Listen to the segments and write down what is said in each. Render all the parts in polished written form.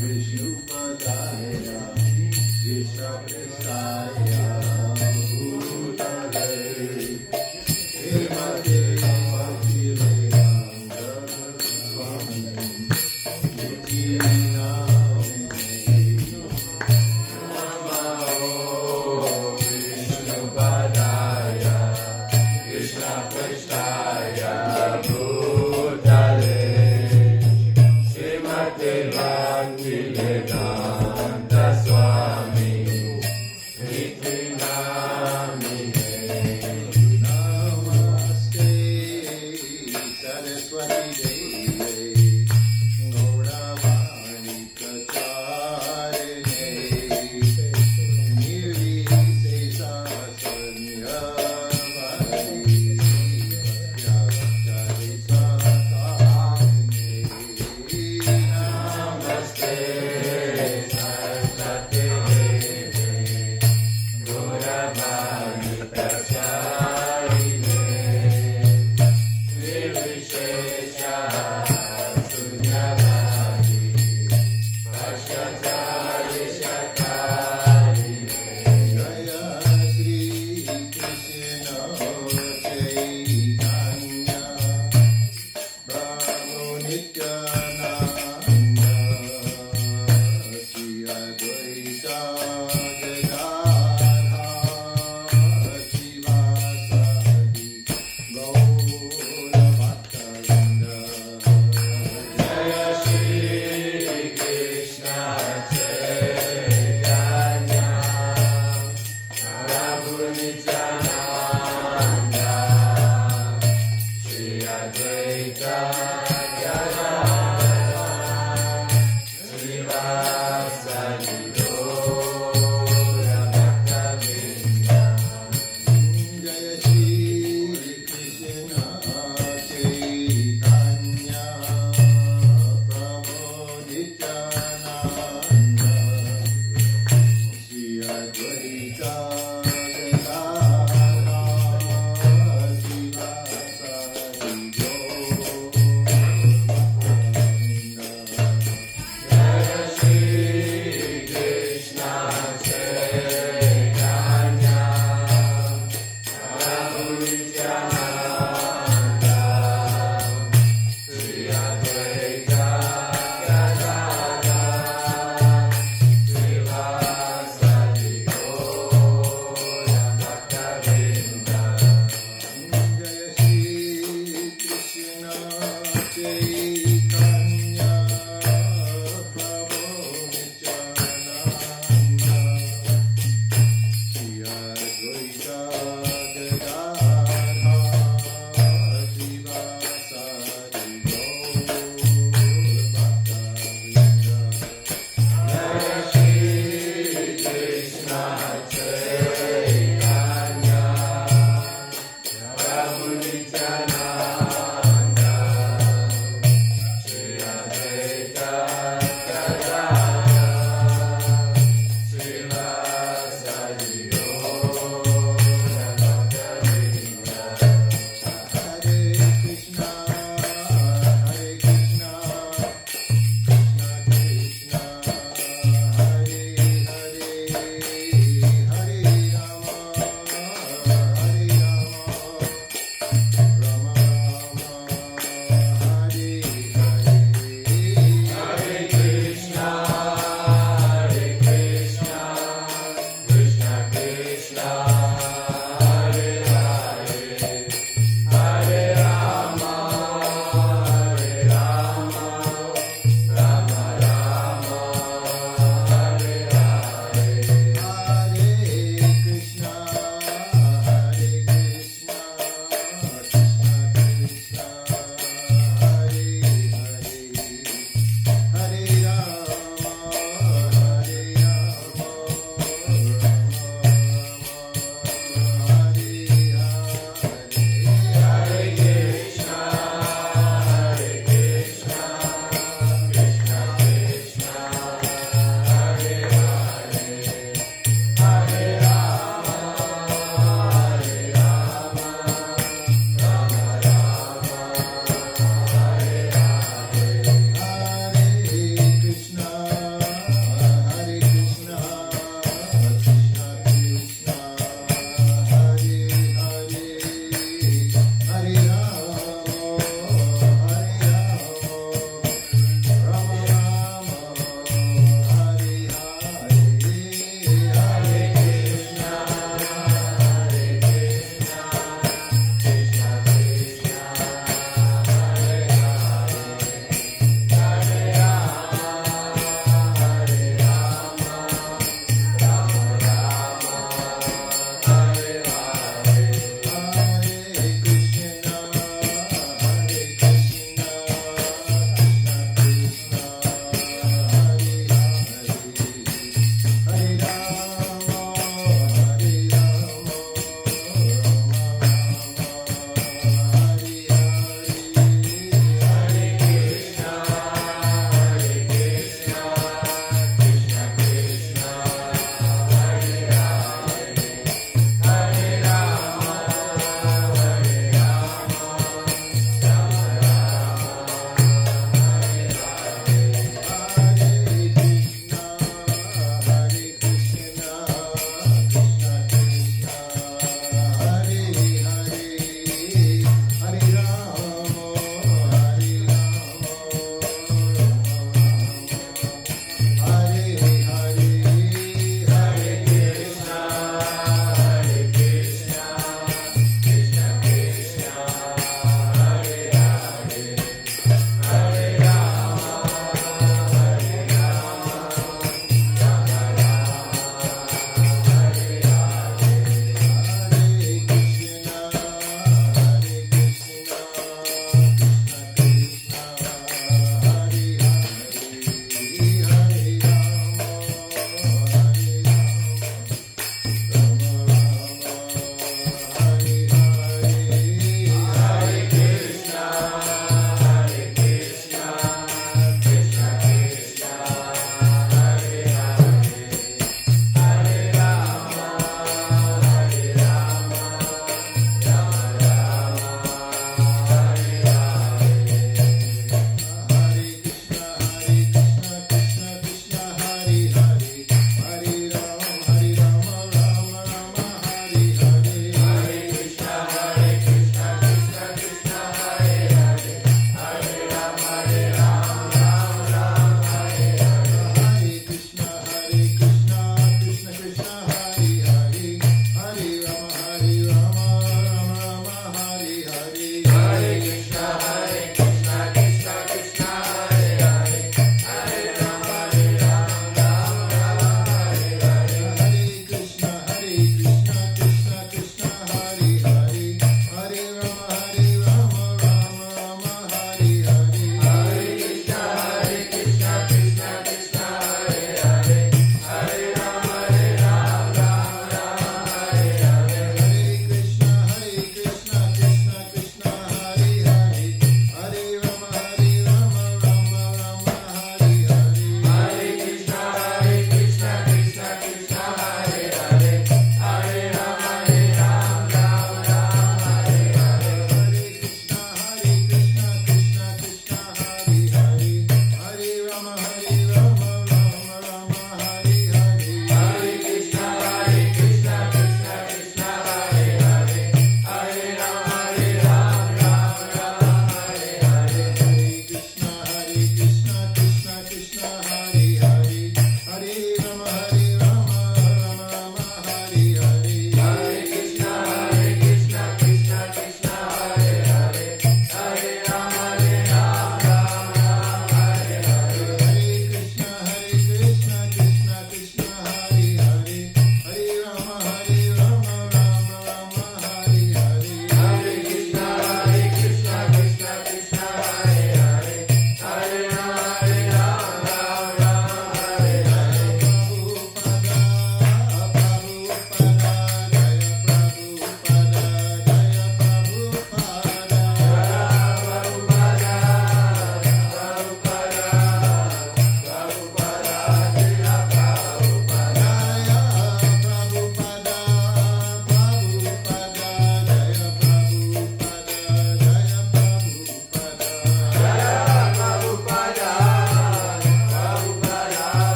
Vishnu Padaya, Krishna Prestaya, Bhuta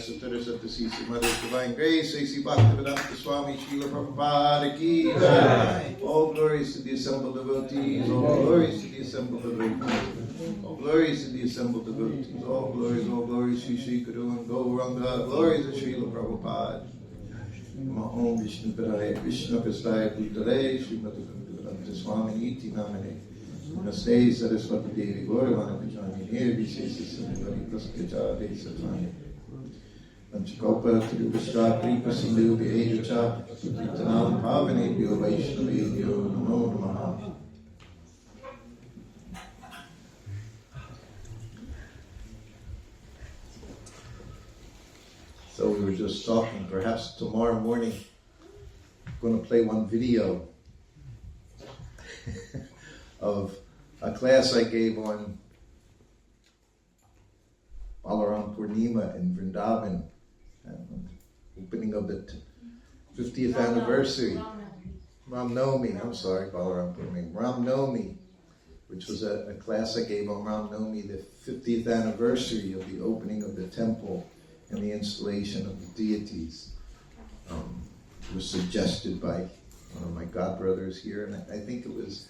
Satara Satasisi Mother of Divine Grace, A.C. Bhaktivedanta Swami Srila Prabhupada Ki Jai. All glories to the assembled devotees, all glories to the assembled devotees, all glories to the assembled devotees, all glories, Shri Shri Guru and Gauranga, glories to Srila Prabhupada. Om Vishnu Padaya, Krishna Prasthaya Bhutale, Srimati Bhaktivedanta Swami Niti Namane. Namaste Saraswati Devi Gauravana Vijayini Vishesha Sundari Praskyacha Desatani Panchakopa Tiruvishra Kripa Sindhu Vyajacha Tanam Pavane Vyo Vaishnavi Vyo Namo Namaha. So we were just talking, perhaps tomorrow morning I'm going to play one video of a class I gave on Balaram Purnima in Vrindavan, opening of the 50th anniversary. Ram Nomi, I'm sorry, Balaram Purnima. Ram Nomi, which was a class I gave on Ram Nomi, the 50th anniversary of the opening of the temple and the installation of the deities. It was suggested by one of my godbrothers here, and I think it was,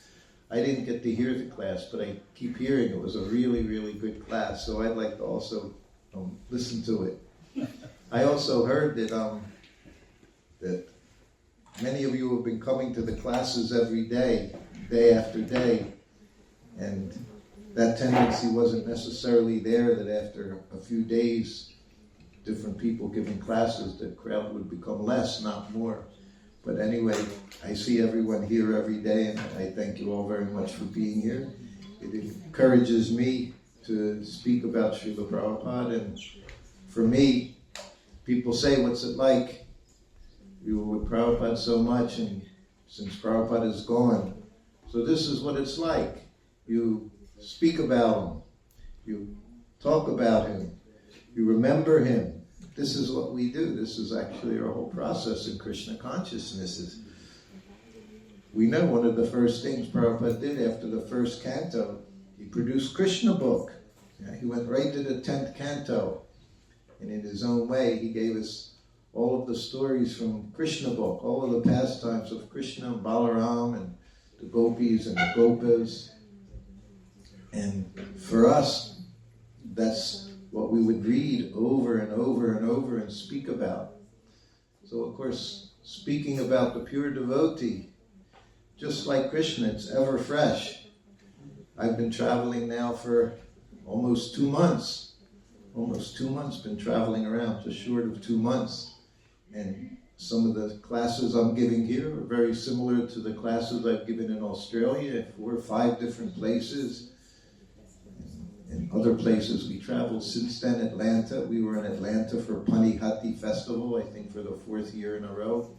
I didn't get to hear the class, but I keep hearing it was a really, really good class, so I'd like to also listen to it. I also heard that that many of you have been coming to the classes every day, day after day, and that tendency wasn't necessarily there, that after a few days, different people giving classes, the crowd would become less, not more. But anyway, I see everyone here every day, and I thank you all very much for being here. It encourages me to speak about Srila Prabhupada, and for me, people say, what's it like? You were with Prabhupada so much, and since Prabhupada is gone, so this is what it's like. You speak about him, you talk about him, you remember him. This is what we do. This is actually our whole process in Krishna consciousness. We know one of the first things Prabhupada did after the first canto, he produced Krishna book. He went right to the 10th canto, and in his own way he gave us all of the stories from Krishna book, all of the pastimes of Krishna and Balaram and the gopis and the gopas. And for us, that's what we would read over and over and over and speak about. So of course, speaking about the pure devotee, just like Krishna, it's ever fresh. I've been traveling now for almost 2 months. Been traveling around, just short of 2 months. And some of the classes I'm giving here are very similar to the classes I've given in Australia, 4 or 5 different places. And other places we traveled since then. Atlanta, we were in Atlanta for Panihati Festival, I think for the 4th year in a row.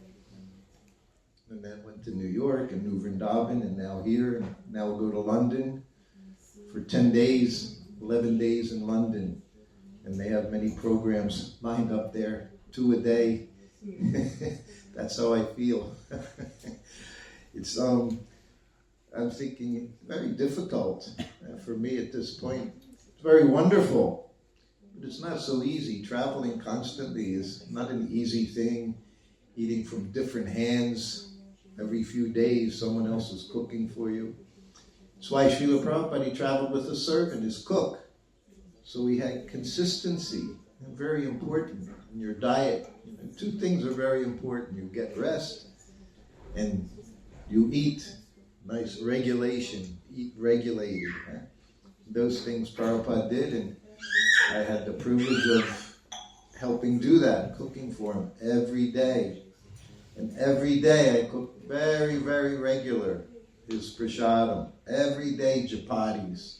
And then went to New York and New Vrindavan, and now here, and now we'll go to London for 10 days, 11 days in London. And they have many programs lined up there, 2 a day. That's how I feel. It's I'm thinking very difficult for me at this point. It's very wonderful, but it's not so easy. Traveling constantly is not an easy thing. Eating from different hands every few days, someone else is cooking for you. That's why Srila Prabhupada, he traveled with a servant, his cook. So we had consistency, and very important in your diet. 2 things are very important. You get rest, and you eat. Nice regulation, eat regulated. Those things Prabhupada did, and I had the privilege of helping do that, cooking for him every day. And every day I cooked very, very regular, his prasadam. Every day chapatis,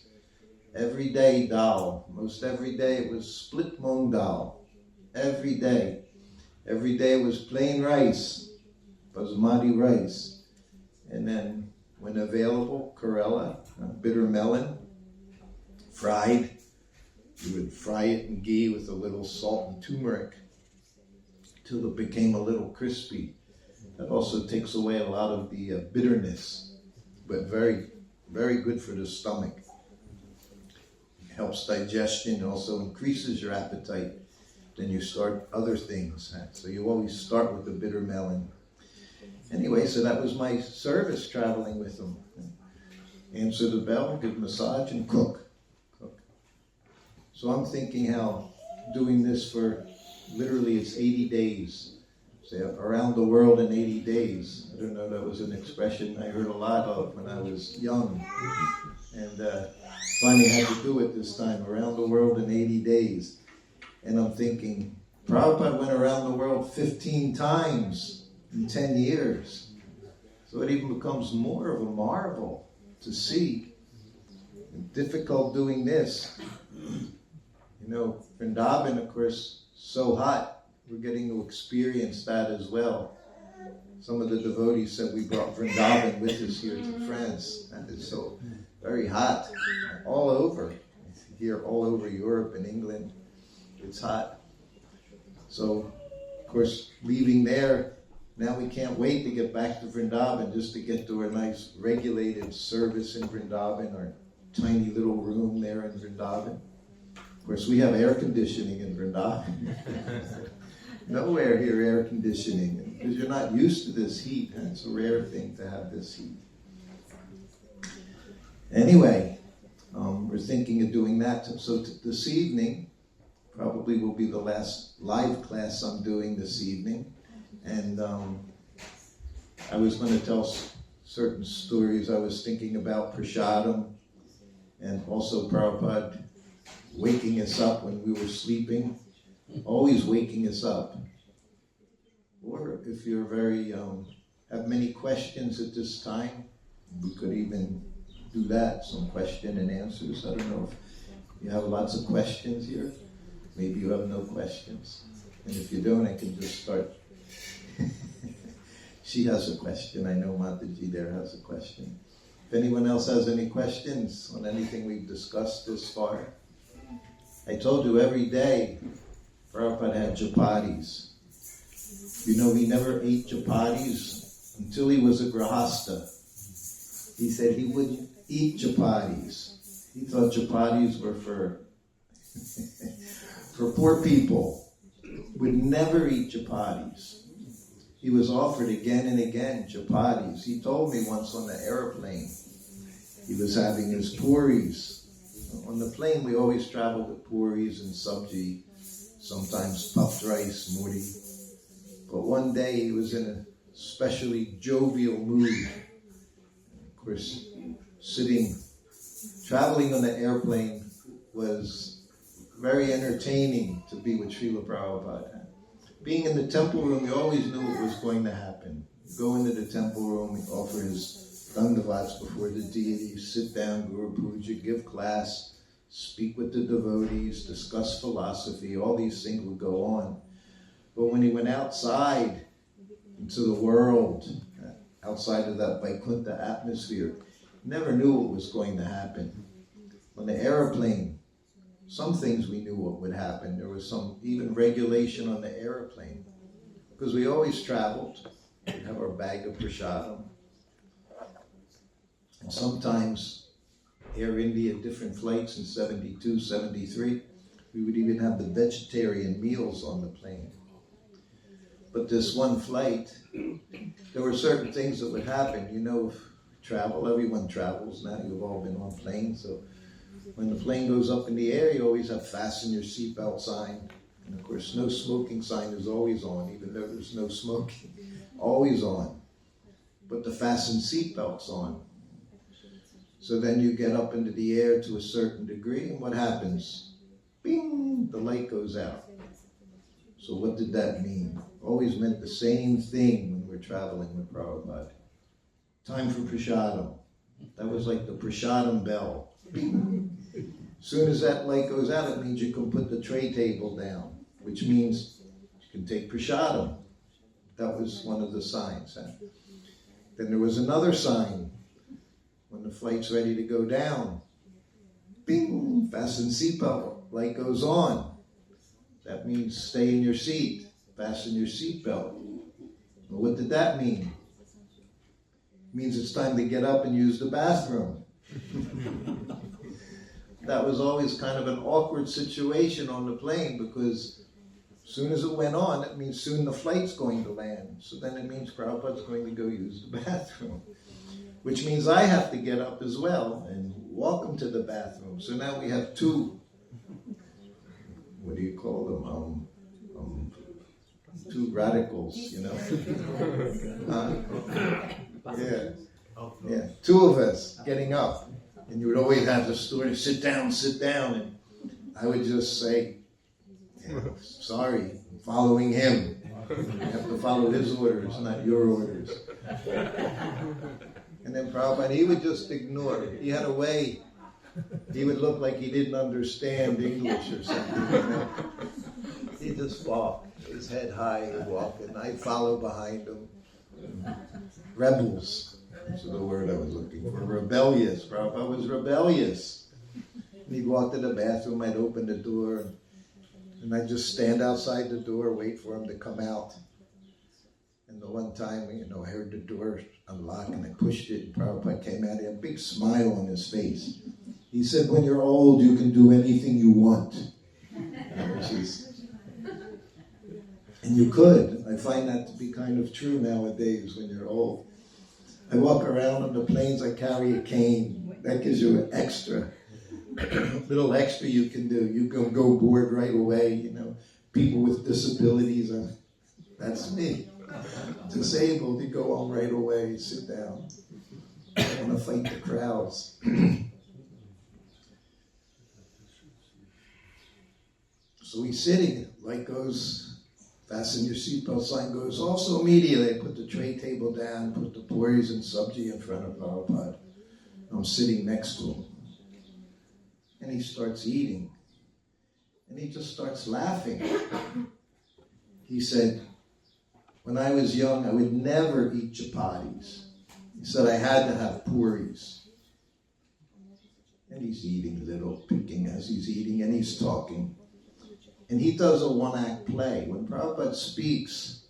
every day dal. Most every day it was split mung dal. Every day. Every day it was plain rice, basmati rice. And then when available, Karela, bitter melon, fried. You would fry it in ghee with a little salt and turmeric till it became a little crispy. That also takes away a lot of the bitterness, but very, very good for the stomach. It helps digestion, also increases your appetite. then you start other things. So you always start with the bitter melon. Anyway, so that was my service, traveling with them. Answer the bell, give massage, and cook. So I'm thinking how doing this for, literally it's 80 days. Say, around the world in 80 days. I don't know, that was an expression I heard a lot of when I was young. And finally had to do it this time, around the world in 80 days. And I'm thinking, Prabhupada went around the world 15 times in 10 years. So it even becomes more of a marvel to see. And difficult doing this. You know, Vrindavan, of course, so hot. We're getting to experience that as well. Some of the devotees said we brought Vrindavan with us here to France. That is so very hot. All over. Here, all over Europe and England. It's hot. So, of course, leaving there, now we can't wait to get back to Vrindavan just to get to a nice regulated service in Vrindavan, or tiny little room there in Vrindavan. Of course, we have air conditioning in Vrindavan. Nowhere here air conditioning, because you're not used to this heat, and it's a rare thing to have this heat. Anyway, we're thinking of doing that. So this evening probably will be the last live class I'm doing this evening. And I was going to tell certain stories. I was thinking about Prasadam, and also Prabhupada waking us up when we were sleeping, always waking us up. Or if you're very, have many questions at this time, we could even do that, some question and answers. I don't know if you have lots of questions here. Maybe you have no questions. And if you don't, I can just start. She has a question. I know Mataji there has a question. If anyone else has any questions on anything we've discussed this far. I told you every day Prabhupada had chapatis. You know, he never ate chapatis until he was a grahasta. He said he wouldn't eat chapatis. He thought chapatis were for poor people. Would never eat chapatis. He was offered again and again chapatis. He told me once on the airplane, he was having his puris. On the plane, we always travel with puris and sabji, sometimes puffed rice, murti. But one day he was in a especially jovial mood. Of course, traveling on the airplane was very entertaining to be with Srila Prabhupada. Being in the temple room, you always knew what was going to happen. You go into the temple room, offer his dandavats before the deity, sit down, Guru Puja, give class, speak with the devotees, discuss philosophy, all these things would go on. But when he went outside into the world, outside of that Vaikuntha atmosphere, never knew what was going to happen. On the airplane, some things we knew what would happen. There was some even regulation on the airplane. Because we always traveled. We'd have our bag of prasadam. And sometimes Air India, different flights in 72, 73, we would even have the vegetarian meals on the plane. But this one flight, there were certain things that would happen. You know, travel, everyone travels now. You've all been on planes, so when the plane goes up in the air, you always have fasten your seatbelt sign. And of course, no smoking sign is always on, even though there's no smoking. Always on. But the fasten seatbelt's on. So then you get up into the air to a certain degree, and what happens? Bing! The light goes out. So what did that mean? Always meant the same thing when we're traveling with Prabhupada. Time for prasadam. That was like the prasadam bell. Bing! As soon as that light goes out, it means you can put the tray table down, which means you can take prasadam. That was one of the signs. Then there was another sign. When the flight's ready to go down, bing, fasten seatbelt, light goes on. That means stay in your seat, fasten your seatbelt. Well, what did that mean? It means it's time to get up and use the bathroom. That was always kind of an awkward situation on the plane because soon as it went on, it means soon the flight's going to land. So then it means Prabhupada's going to go use the bathroom. Which means I have to get up as well and walk him to the bathroom. So now we have two, what do you call them? Two radicals, you know? Yeah, two of us getting up. And you would always have the story, sit down. And I would just say, sorry, I'm following him. You have to follow his orders, not your orders. And then Prabhupada, he would just ignore it. He had a way, he would look like he didn't understand English or something, you know? He'd just walk, his head high and walk, and I'd follow behind him. Rebels, that's the word I was looking for. Rebellious. Prabhupada was rebellious. And he'd walk to the bathroom, I'd open the door, and I'd just stand outside the door, wait for him to come out. And the one time, I heard the door unlock and I pushed it, and Prabhupada came out, he had a big smile on his face. He said, when you're old, you can do anything you want. And you could. I find that to be kind of true nowadays when you're old. I walk around on the planes, I carry a cane. That gives you an extra, little extra you can do. You can go board right away, People with disabilities, that's me. Disabled, you go on right away, sit down. I want to fight the crowds. So he's sitting, light goes, fasten your seatbelt sign goes. Also immediately I put the tray table down, put the puris and sabji in front of Prabhupada. I'm sitting next to him. And he starts eating. And he just starts laughing. He said, when I was young, I would never eat chapatis. He said I had to have puris. And he's eating little, picking as he's eating, and he's talking. And he does a one-act play. When Prabhupada speaks,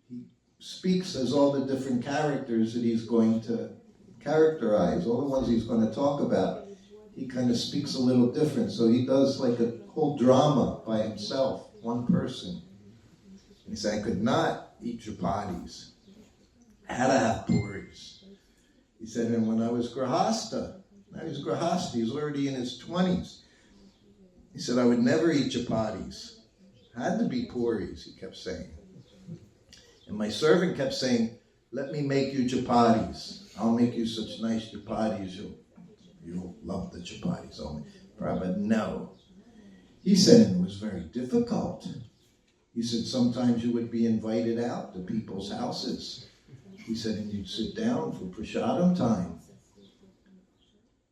he speaks as all the different characters that he's going to characterize, all the ones he's going to talk about. He kind of speaks a little different. So he does like a whole drama by himself, one person. He said, I could not eat chapatis. I had to have puris. He said, and when I was grahasta, he's already in his 20s. He said, I would never eat chapatis. Had to be puris, he kept saying. And my servant kept saying, let me make you chapatis. I'll make you such nice chapatis, you'll love the chapatis. Prabhupada, no. He said, it was very difficult. He said, sometimes you would be invited out to people's houses. He said, and you'd sit down for prasadam time.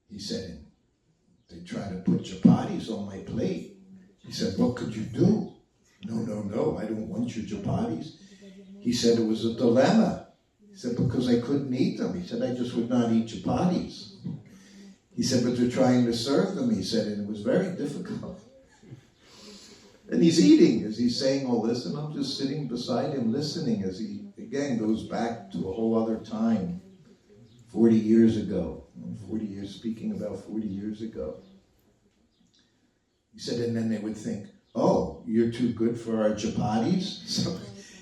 He said, they try to put chapatis on my plate. He said, what could you do? No, I don't want your chapatis. He said, it was a dilemma. He said, because I couldn't eat them. He said, I just would not eat chapatis. He said, but they're trying to serve them, he said, and it was very difficult. And he's eating as he's saying all this, and I'm just sitting beside him listening as he, again, goes back to a whole other time, 40 years ago. 40 years, speaking about 40 years ago. He said, and then they would think, oh, you're too good for our chapatis? So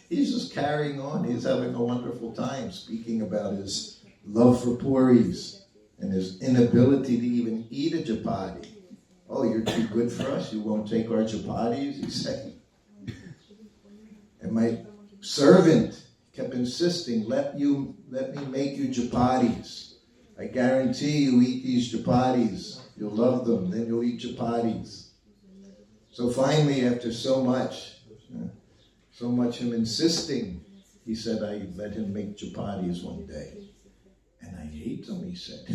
he's just carrying on. He's having a wonderful time speaking about his love for puris and his inability to even eat a chapati. Oh, you're too good for us? You won't take our chapatis? He said. And my servant kept insisting, let me make you chapatis. I guarantee you eat these chapatis. You'll love them. Then you'll eat chapatis. So finally, after so much him insisting, he said, I let him make chapatis one day. And I ate them, he said.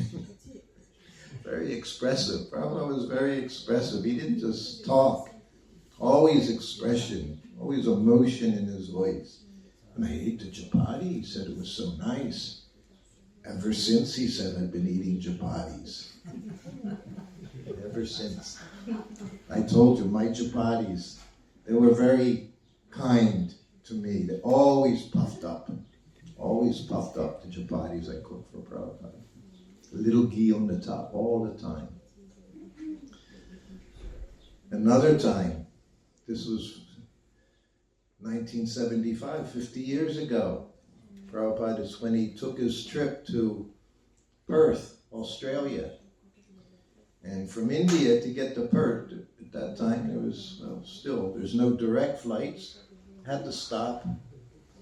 Very expressive. Prabhupada was very expressive. He didn't just talk. Always expression. Always emotion in his voice. And I ate the chapati. He said it was so nice. Ever since, he said, I've been eating chapatis. Ever since. I told you, my chapatis, they were very kind to me. They always puffed up. Always puffed up, the chapatis I cooked for Prabhupada. A little ghee on the top, all the time. Another time, this was 1975, 50 years ago. Prabhupada is when he took his trip to Perth, Australia. And from India to get to Perth, at that time there was, there's no direct flights. Had to stop.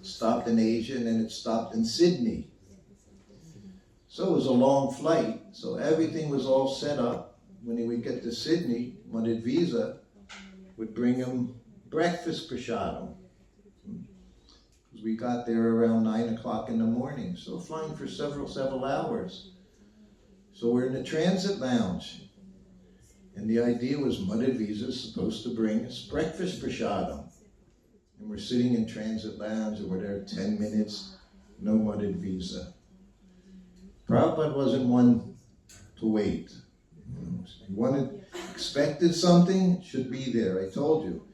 Stopped in Asia, and then it stopped in Sydney. So it was a long flight. So everything was all set up. When he would get to Sydney, Mother Visa would bring him breakfast prasadam. We got there around 9 o'clock in the morning. So flying for several hours. So we're in the transit lounge. And the idea was Mother Visa is supposed to bring us breakfast prasadam. And we're sitting in transit lounge, and we're there 10 minutes, no Mother Visa. Prabhupada wasn't one to wait. He expected something, should be there. I told you,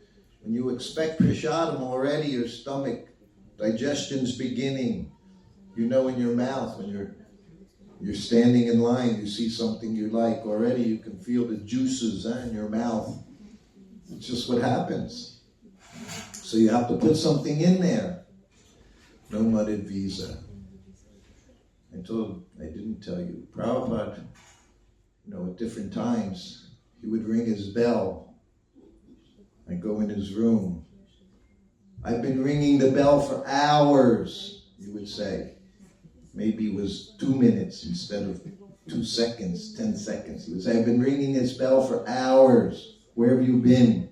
when you expect prasadam already, your stomach, digestion's beginning. You know in your mouth, when you're standing in line, you see something you like, already you can feel the juices in your mouth. It's just what happens. So you have to put something in there. No Mother Visa. I didn't tell you. Prabhupada, at different times, he would ring his bell. I'd go in his room. I've been ringing the bell for hours, he would say. Maybe it was 2 minutes instead of 2 seconds, 10 seconds. He would say, I've been ringing his bell for hours. Where have you been?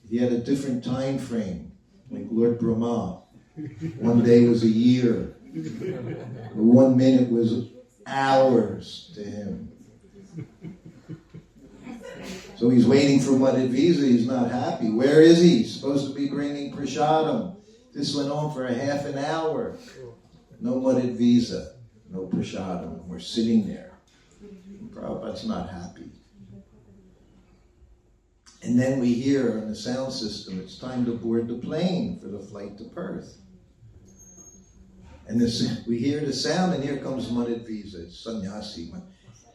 He had a different time frame, like Lord Brahma. One day was a year. 1 minute was hours to him. So he's waiting for Mother Visa. He's not happy. Where is he? He's supposed to be bringing prasadam. This went on for a half an hour. No Mother Visa. No prasadam. We're sitting there. Prabhupada's not happy. And then we hear on the sound system, it's time to board the plane for the flight to Perth. And we hear the sound, and here comes Mother Visa, it's sannyasi.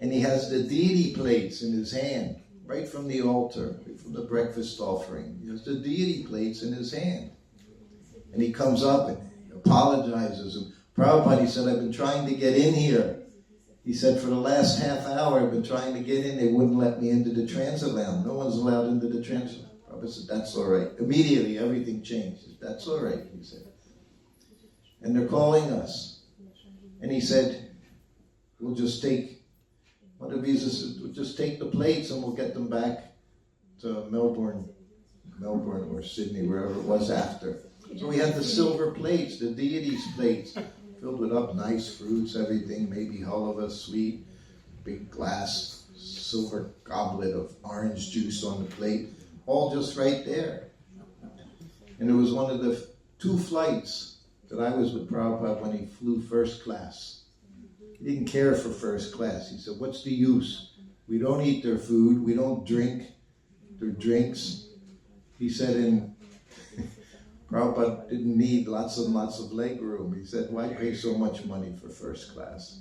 And he has the deity plates in his hand, right from the altar, right from the breakfast offering. He has the deity plates in his hand. And he comes up and apologizes. And Prabhupada, he said, I've been trying to get in here. He said, for the last half hour, I've been trying to get in. They wouldn't let me into the transit lounge. No one's allowed into the transit lounge. Prabhupada said, that's all right. Immediately, everything changed. That's all right, he said. And they're calling us. And he said, Mother Visa said, we'll just take the plates and we'll get them back to Melbourne or Sydney, wherever it was after. So we had the silver plates, the deities' plates, filled with nice fruits, everything, maybe halva, sweet, big glass, silver goblet of orange juice on the plate, all just right there. And it was one of the 2 flights that I was with Prabhupada when he flew first class. He didn't care for first class. He said, what's the use? We don't eat their food. We don't drink their drinks. He said, Prabhupada didn't need lots and lots of leg room. He said, why pay so much money for first class?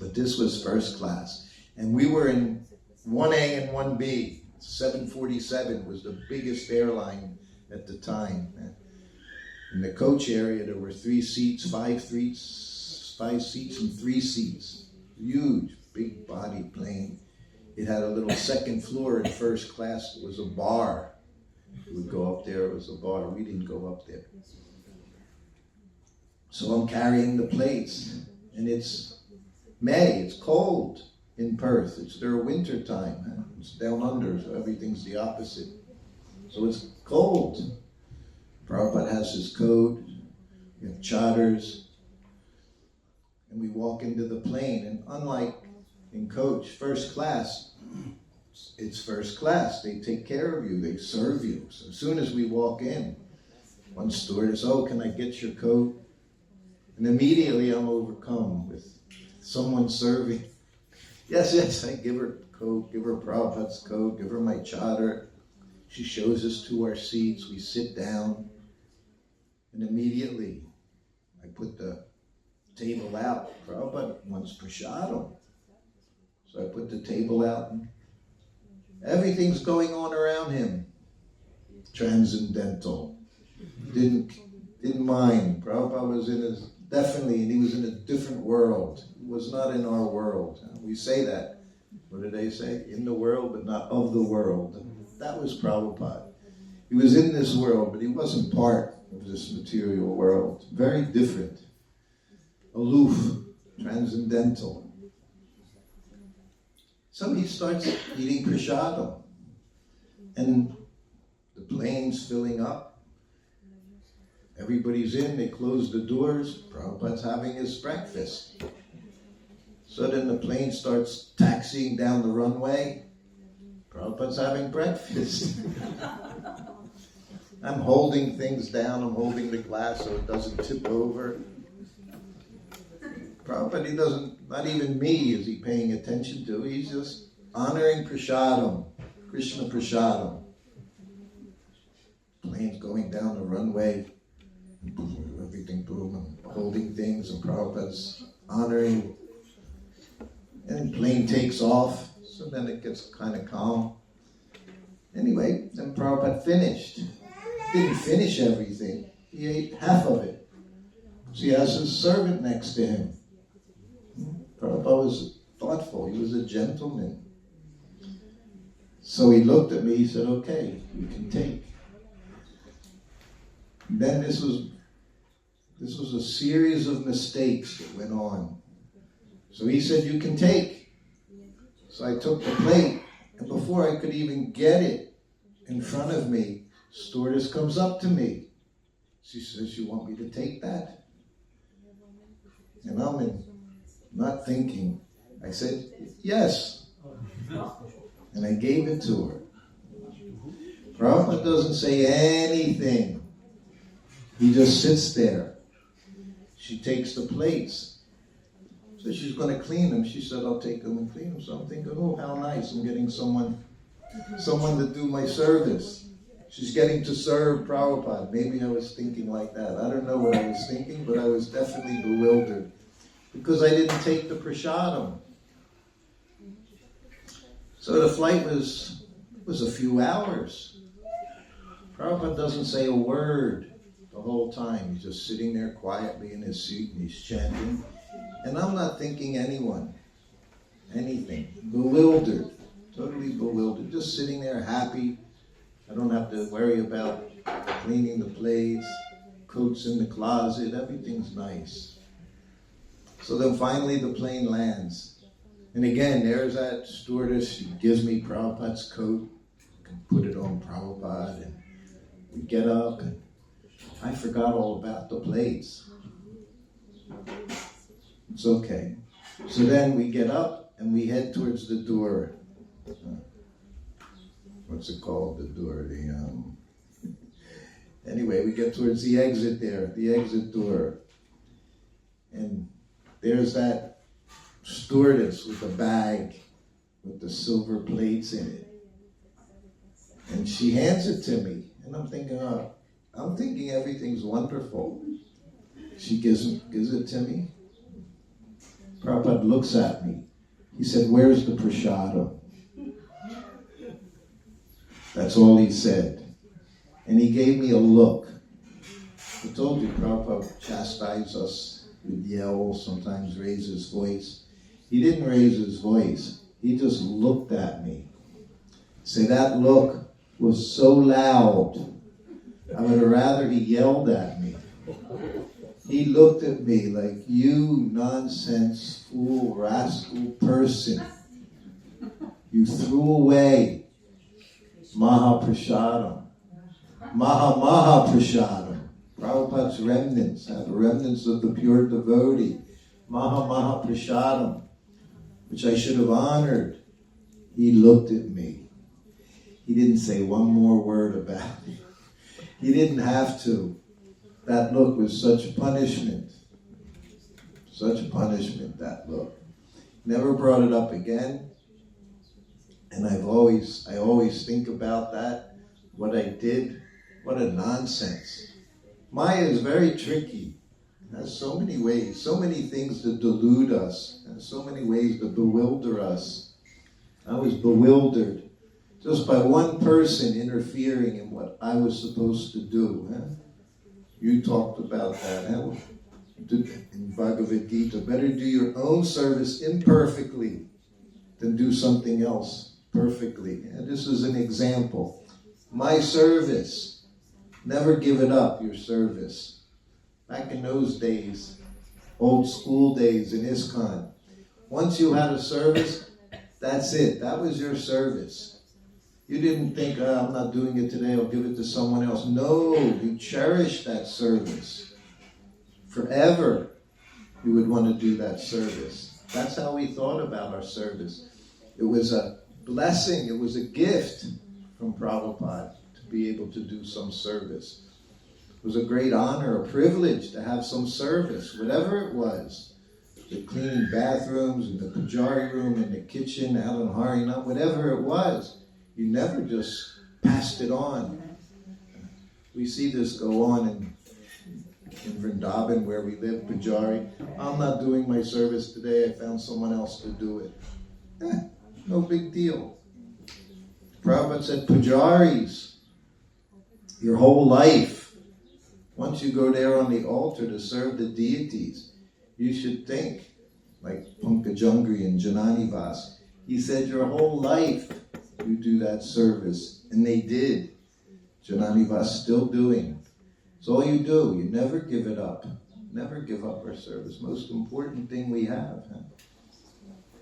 But this was first class. And we were in 1A and 1B. 747 was the biggest airline at the time. In the coach area, there were 3 seats, 5 seats, and 3 seats. Huge, big body plane. It had a little second floor in first class. It was a bar. We would go up there, it was a bar. We didn't go up there. So I'm carrying the plates, and it's May, it's cold in Perth. It's their winter time. It's down under, so everything's the opposite. So it's cold. Prabhupada has his coat, we have chadars, and we walk into the plane, and unlike in coach, first class, it's first class. They take care of you. They serve you. So as soon as we walk in, one stewardess, can I get your coat? And immediately I'm overcome with someone serving. Yes, I give her coat, give her Prabhupada's coat, give her my chadar. She shows us to our seats. We sit down. And immediately I put the table out. Prabhupada wants prasadam. So I put the table out, and everything's going on around him. transcendental. Didn't mind. Prabhupada was definitely, and he was in a different world. He was not in our world. We say that. What did they say? In the world, but not of the world. That was Prabhupada. He was in this world, but he wasn't part of this material world. Very different. Aloof. Transcendental. So he starts eating prasadam. And the plane's filling up. Everybody's in, they close the doors. Prabhupada's having his breakfast. So then the plane starts taxiing down the runway. Prabhupada's having breakfast. I'm holding things down, I'm holding the glass so it doesn't tip over. Prabhupada, he doesn't, not even me is he paying attention to. He's just honoring prasadam, Krishna prasadam. Planes going down the runway, everything boom, and holding things, and Prabhupada's honoring. And the plane takes off, so then it gets kind of calm. Anyway, then Prabhupada finished. Didn't finish everything. He ate half of it. So he has his servant next to him. Prabhupada was thoughtful. He was a gentleman. So he looked at me. He said, okay, you can take. Then this was a series of mistakes that went on. So he said, you can take. So I took the plate, and before I could even get it in front of me, stewardess comes up to me. She says, you want me to take that? And I'm not thinking. I said, yes. And I gave it to her. Prabhupada doesn't say anything. He just sits there. She takes the plates. So she's going to clean them. She said, I'll take them and clean them. So I'm thinking, oh, how nice. I'm getting someone to do my service. She's getting to serve Prabhupada. Maybe I was thinking like that. I don't know what I was thinking, but I was definitely bewildered. Because I didn't take the prasadam. So the flight was a few hours. Prabhupada doesn't say a word the whole time. He's just sitting there quietly in his seat and he's chanting. And I'm not thinking anything. Bewildered. Totally bewildered. Just sitting there happy. I don't have to worry about cleaning the plates, coats in the closet. Everything's nice. So then finally the plane lands. And again, there's that stewardess. She gives me Prabhupada's coat. I can put it on Prabhupada. And we get up and I forgot all about the plates. It's okay. So then we get up and we head towards the door. What's it called? The door. Anyway, we get towards the exit there, the exit door. And there's that stewardess with a bag with the silver plates in it. And she hands it to me. And I'm thinking everything's wonderful. She gives it to me. Prabhupada looks at me. He said, where's the prasadam? That's all he said. And he gave me a look. I told you, Prabhupada chastises us with yells, sometimes raise his voice. He didn't raise his voice. He just looked at me. Say, that look was so loud. I would have rather he yelled at me. He looked at me like, you nonsense, fool, rascal person. You threw away Mahaprasadam. Mahaprasadam. Prabhupada's remnants, the remnants of the pure devotee. Mahaprasadam, which I should have honored. He looked at me. He didn't say one more word about it. He didn't have to. That look was such punishment. Such punishment, that look. Never brought it up again. And I always think about that. What I did, what a nonsense. Maya is very tricky. It has so many ways, so many things to delude us, and so many ways to bewilder us. I was bewildered Just by one person interfering in what I was supposed to do. Huh? You talked about that. Huh? In Bhagavad Gita, better do your own service imperfectly than do something else perfectly. And this is an example. My service. Never give it up, your service. Back in those days, old school days in ISKCON, once you had a service, that's it. That was your service. You didn't think, I'm not doing it today, I'll give it to someone else. No, you cherished that service. Forever, you would want to do that service. That's how we thought about our service. It was a blessing, it was a gift from Prabhupada to be able to do some service. It was a great honor, a privilege to have some service, whatever it was. The cleaning bathrooms, in the pujari room, in the kitchen, out in Harinam, whatever it was. You never just passed it on. We see this go on in Vrindavan where we live, Pujari. I'm not doing my service today, I found someone else to do it. No big deal. Prabhupada said, Pujaris, your whole life, once you go there on the altar to serve the deities, you should think, like Pankajangri and Jananivas. He said, your whole life you do that service. And they did. Jananivas still doing. It's all you do. You never give it up. Never give up our service. Most important thing we have. Huh?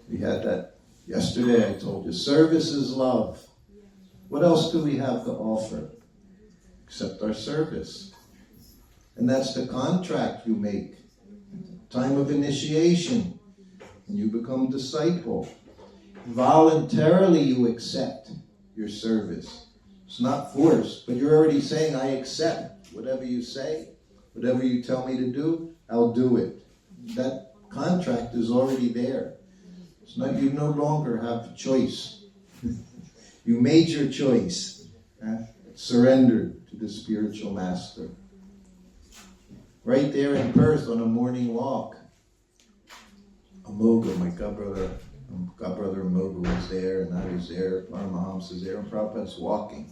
We had that yesterday, I told you. Service is love. What else do we have to offer? Except our service. And that's the contract you make. Time of initiation. And you become disciple. Voluntarily you accept your service. It's not forced, but you're already saying, I accept whatever you say, whatever you tell me to do, I'll do it. That contract is already there. It's not, you no longer have a choice. You made your choice. Surrendered to the spiritual master. Right there in Perth on a morning walk, Amoga, my godbrother Amoga was there, and I was there, Paramahamsa is there, and Prabhupada's walking.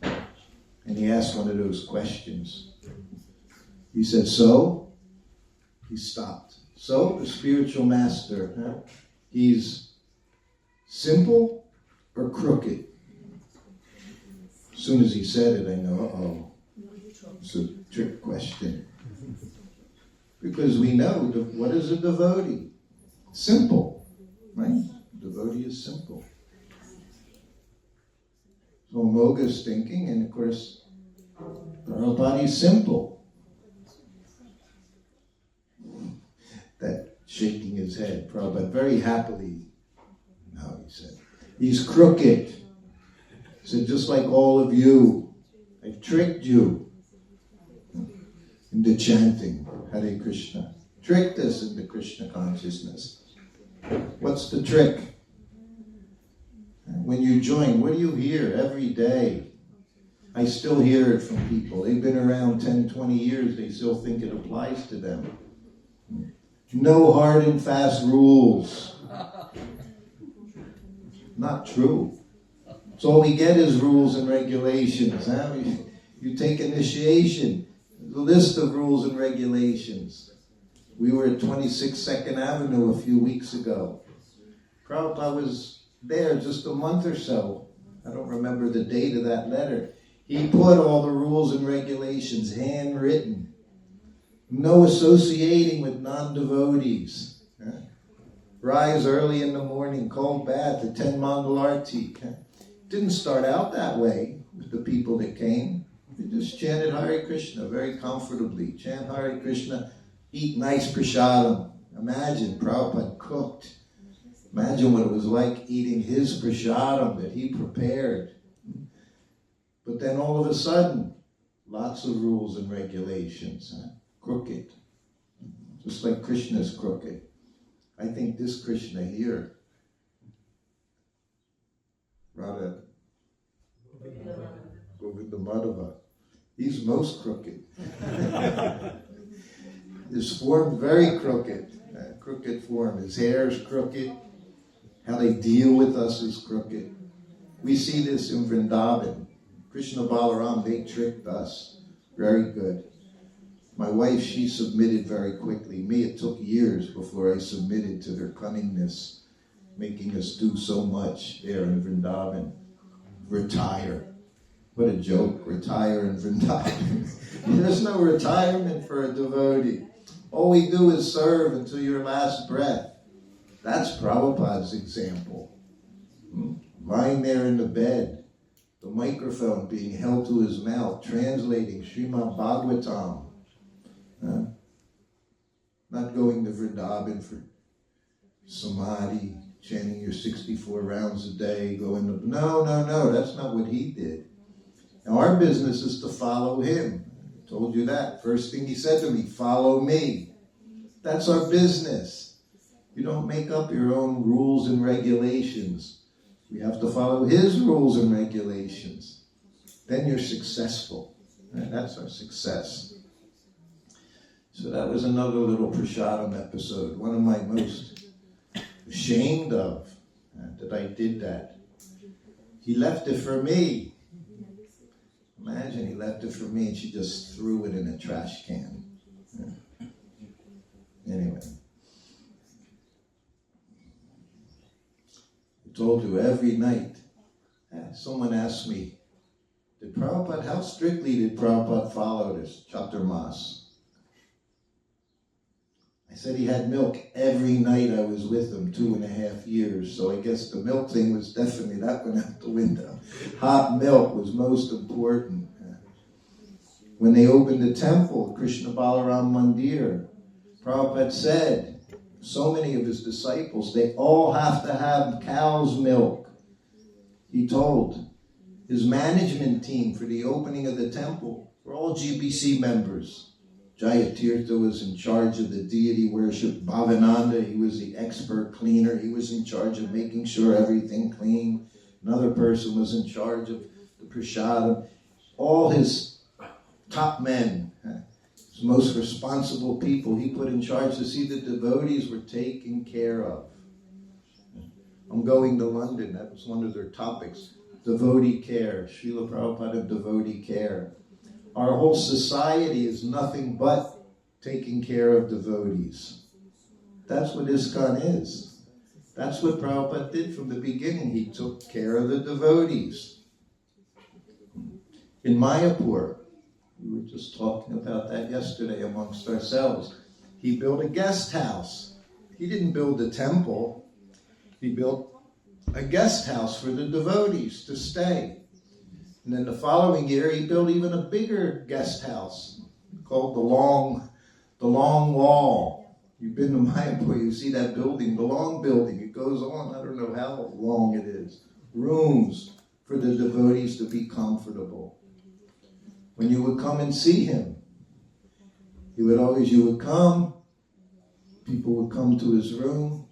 And he asked one of those questions. He said, so? He stopped. So, the spiritual master, he's simple or crooked? As soon as he said it, I know, uh-oh, it's a trick question. Because we know, what is a devotee? Simple, right? Devotee is simple. So Amoga is thinking, and of course, Prabhupada is simple. That shaking his head, Prabhupada very happily, no, he said, he's crooked. He said, just like all of you, I tricked you into chanting Hare Krishna. Tricked us into Krishna consciousness. What's the trick? When you join, what do you hear every day? I still hear it from people. They've been around 10, 20 years. They still think it applies to them. No hard and fast rules. Not true. So all we get is rules and regulations. Huh? You take initiation, the list of rules and regulations. We were at 26 2nd Avenue a few weeks ago. Prabhupada was there just a month or so. I don't remember the date of that letter. He put all the rules and regulations, handwritten. No associating with non-devotees. Rise early in the morning, cold bath, attend Mangalarti. Didn't start out that way with the people that came. They just chanted Hare Krishna very comfortably. Chant Hare Krishna, eat nice prasadam. Imagine, Prabhupada cooked. Imagine what it was like eating his prasadam that he prepared. But then all of a sudden, lots of rules and regulations. Crooked. Just like Krishna's crooked. I think this Krishna here, Radha Govinda Madhava, he's most crooked. His form very crooked. Crooked form. His hair is crooked. How they deal with us is crooked. We see this in Vrindavan. Krishna Balaram, they tricked us. Very good. My wife, she submitted very quickly. Me, it took years before I submitted to their cunningness, making us do so much there in Vrindavan. Retire. What a joke, retire in Vrindavan. There's no retirement for a devotee. All we do is serve until your last breath. That's Prabhupada's example. Lying there in the bed, the microphone being held to his mouth, translating Srimad Bhagavatam. Not going to Vrindavan for samadhi, chanting your 64 rounds a day, going to... No, that's not what he did. Now our business is to follow him. I told you that. First thing he said to me, follow me. That's our business. You don't make up your own rules and regulations. We have to follow his rules and regulations. Then you're successful. And that's our success. So that was another little prasadam episode. One of my most ashamed of that I did that. He left it for me. Imagine he left it for me and she just threw it in a trash can. Anyway. I told you every night, someone asked me, how strictly did Prabhupada follow this Chaturmas? I said he had milk every night I was with him, 2.5 years. So I guess the milk thing was definitely, that went out the window. Hot milk was most important. When they opened the temple, Krishna Balaram Mandir, Prabhupada said, so many of his disciples, they all have to have cow's milk. He told his management team for the opening of the temple were all GBC members. Jayatirtha was in charge of the deity worship. Bhavananda, he was the expert cleaner. He was in charge of making sure everything clean. Another person was in charge of the prasadam. All his top men, his most responsible people, he put in charge to see the devotees were taken care of. I'm going to London. That was one of their topics. Devotee care. Srila Prabhupada, devotee care. Our whole society is nothing but taking care of devotees. That's what ISKCON is. That's what Prabhupada did from the beginning. He took care of the devotees. In Mayapur, we were just talking about that yesterday amongst ourselves. He built a guest house. He didn't build a temple. He built a guest house for the devotees to stay. And then the following year, he built even a bigger guest house called the Long Wall. You've been to Mayapur, you see that building, the long building. It goes on, I don't know how long it is. Rooms for the devotees to be comfortable. When you would come and see him, you would come, people would come to his room.